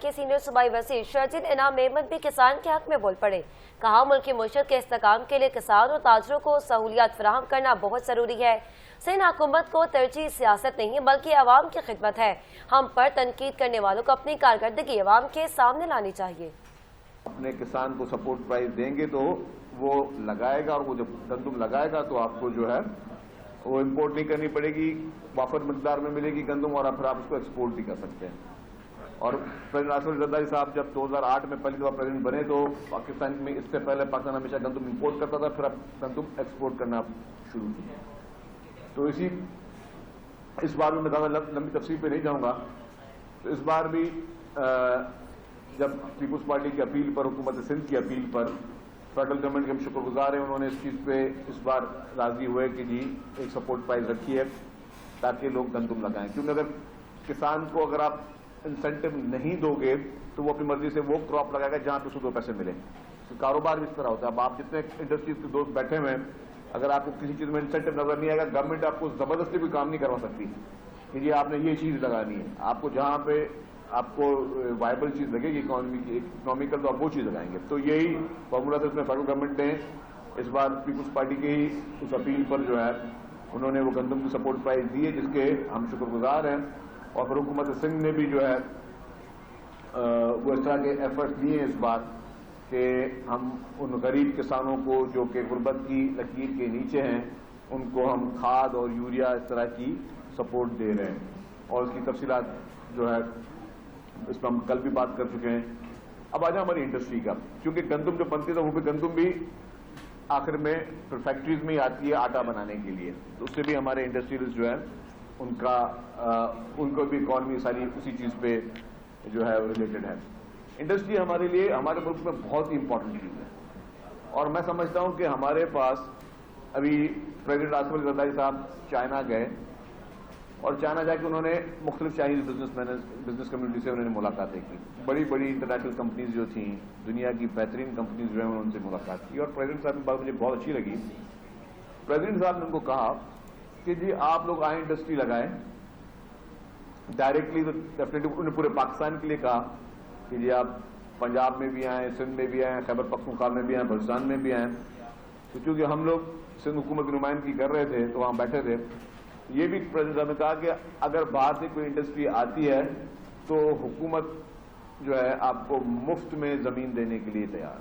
کے سینئر صوبائی وزیر شرجیل انعام احمد بھی کسان کے حق میں بول پڑے۔ کہا ملک کی معیشت کے استحکام کے لیے کسان اور تاجروں کو سہولیات فراہم کرنا بہت ضروری ہے۔ سندھ حکومت کو ترجیح سیاست نہیں بلکہ عوام کی خدمت ہے۔ ہم پر تنقید کرنے والوں کو اپنی کارکردگی عوام کے سامنے لانی چاہیے۔ اپنے کسان کو سپورٹ پرائز دیں گے تو وہ لگائے گا، اور وہ جب گندم لگائے گا تو آپ کو جو ہے وہ امپورٹ نہیں کرنی پڑے گی، وافر مقدار میں ملے گی گندم، اور پھر آپ اس کو ایکسپورٹ بھی کر سکتے ہیں۔ اور پریزیڈنٹ آصف علی زرداری صاحب جب 2008 میں پہلی دفعہ پریزیڈنٹ بنے تو پاکستان میں اس سے پہلے پاکستان ہمیشہ گندم امپورٹ کرتا تھا، پھر اب گندم ایکسپورٹ کرنا شروع کیا۔ تو اس بار بھی میں زیادہ لمبی تفصیل پہ نہیں جاؤں گا، تو اس بار بھی جب پیپلز پارٹی کی اپیل پر، حکومت سندھ کی اپیل پر فیڈرل گورنمنٹ کے ہم شکر گزار ہیں، انہوں نے اس چیز پہ اس بار راضی ہوئے کہ جی ایک سپورٹ پرائز رکھی ہے تاکہ لوگ گندم لگائیں، کیونکہ اگر کسان کو اگر آپ انسینٹو نہیں دو گے تو وہ اپنی مرضی سے وہ کراپ لگائے گا جہاں پہ اس کو 2 پیسے ملے۔ کاروبار بھی اس طرح ہوتا ہے۔ اب آپ جتنے انڈسٹریز کے دوست بیٹھے ہوئے ہیں، اگر آپ کو کسی چیز میں انسینٹو نظر نہیں آئے گا، گورنمنٹ آپ کو زبردستی بھی کام نہیں کروا سکتی کہ جی آپ نے یہ چیز لگانی ہے۔ آپ کو جہاں پہ آپ کو وائبل چیز لگے گی اکنامیکل، تو آپ وہ چیز لگائیں گے۔ تو یہی فارمولا تھا، اس میں فیڈرل گورنمنٹ نے اس بار پیپلز پارٹی کے ہی اس اپیل پر جو ہے انہوں نے وہ گندم کی سپورٹ پرائز دی ہے، جس کے ہم شکر گزار ہیں۔ اور پھر حکومت سندھ نے بھی جو ہے وہ اس طرح کے ایفرٹس دیے ہیں اس بار کہ ہم ان غریب کسانوں کو جو کہ غربت کی لکیر کے نیچے ہیں، ان کو ہم کھاد اور یوریا اس طرح کی سپورٹ دے رہے ہیں، اور اس کی تفصیلات جو ہے اس پر ہم کل بھی بات کر چکے ہیں۔ اب آ جائیں ہماری انڈسٹری کا، کیونکہ گندم جو بنتی ہے وہ بھی گندم بھی آخر میں پھر فیکٹریز میں ہی آتی ہے آٹا بنانے کے لیے، تو اس سے بھی ہمارے انڈسٹریز جو ہے ان کو بھی اکانومی ساری اسی چیز پہ جو ہے ریلیٹڈ ہے۔ انڈسٹری ہمارے لیے ہمارے ملک میں بہت ہی امپورٹنٹ چیز ہے، اور میں سمجھتا ہوں کہ ہمارے پاس ابھی پریزیڈنٹ آصف علی زرداری صاحب چائنا گئے، اور چائنا جا کے انہوں نے مختلف چائنیز بزنس کمیونٹی سے انہوں نے ملاقاتیں کی۔ بڑی بڑی انٹرنیشنل کمپنیز جو تھیں، دنیا کی بہترین کمپنیز جو ہیں، انہوں نے ان سے ملاقات کی، اور پریزیڈنٹ صاحب کی بات مجھے بہت اچھی لگی۔ پریزیڈنٹ صاحب نے ان کو کہا کہ جی آپ لوگ آئیں انڈسٹری لگائیں ڈائریکٹلی، تو ڈیفینیٹلی انہوں نے پورے پاکستان کے لیے کہا کہ جی آپ پنجاب میں بھی آئیں، سندھ میں بھی آئیں، خیبر پختونخوا میں بھی آئیں، بلوچستان میں بھی آئیں۔ تو چونکہ ہم لوگ سندھ حکومت کی نمائندگی کر رہے تھے تو وہاں بیٹھے تھے، یہ بھی پریزیڈنٹ صاحب نے کہا کہ اگر باہر سے کوئی انڈسٹری آتی ہے تو حکومت جو ہے آپ کو مفت میں زمین دینے کے لیے تیار ہے۔